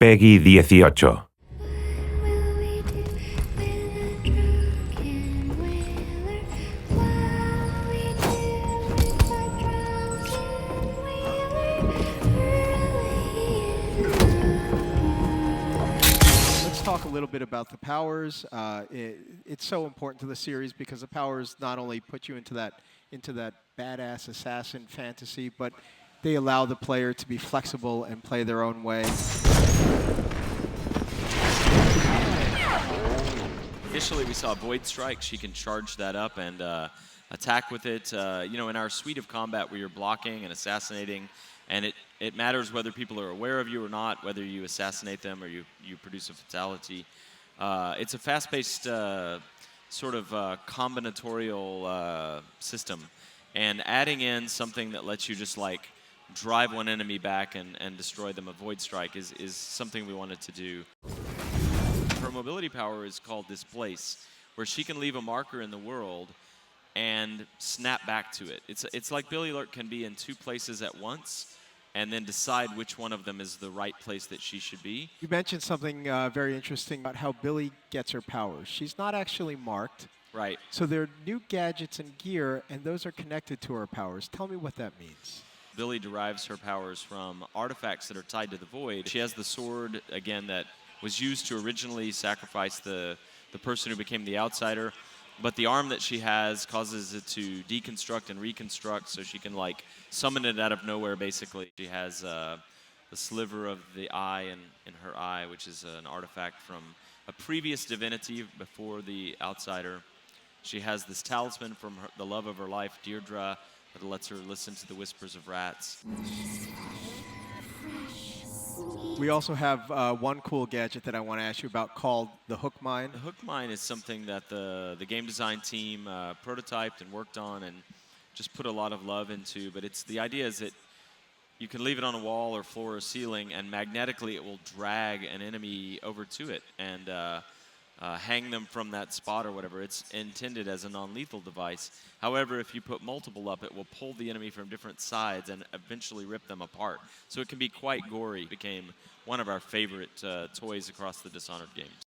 Peggy 18. Talk a little bit about the powers. It's so important to the series because the powers not only put you into that badass assassin fantasy, but they allow the player to be flexible and play their own way. Initially, we saw Void Strike. She can charge that up and attack with it. You know, in our suite of combat where you're blocking and assassinating, and it matters whether people are aware of you or not, whether you assassinate them or you produce a fatality. It's a fast-paced sort of combinatorial system. And adding in something that lets you just like drive one enemy back and destroy them, a Void Strike, is something we wanted to do. Her mobility power is called Displace, where she can leave a marker in the world and snap back to it. It's like Billie Lurk can be in two places at once and then decide which one of them is the right place that she should be. You mentioned something very interesting about how Billie gets her powers. She's not actually marked. Right. So there are new gadgets and gear, and those are connected to her powers. Tell me what that means. Billie derives her powers from artifacts that are tied to the Void. She has the sword, again, that was used to originally sacrifice the person who became the outsider. But the arm that she has causes it to deconstruct and reconstruct, so she can like summon it out of nowhere, basically. She has the sliver of the eye in her eye, which is an artifact from a previous divinity before the outsider. She has this talisman from the love of her life, Deirdre, that lets her listen to the whispers of rats. We also have one cool gadget that I want to ask you about called the Hook Mine. The Hook Mine is something that the game design team prototyped and worked on and just put a lot of love into. But the idea is that you can leave it on a wall or floor or ceiling, and magnetically it will drag an enemy over to it and hang them from that spot or whatever. It's intended as a non-lethal device. However, if you put multiple up, it will pull the enemy from different sides and eventually rip them apart. So it can be quite gory. It became one of our favorite toys across the Dishonored games.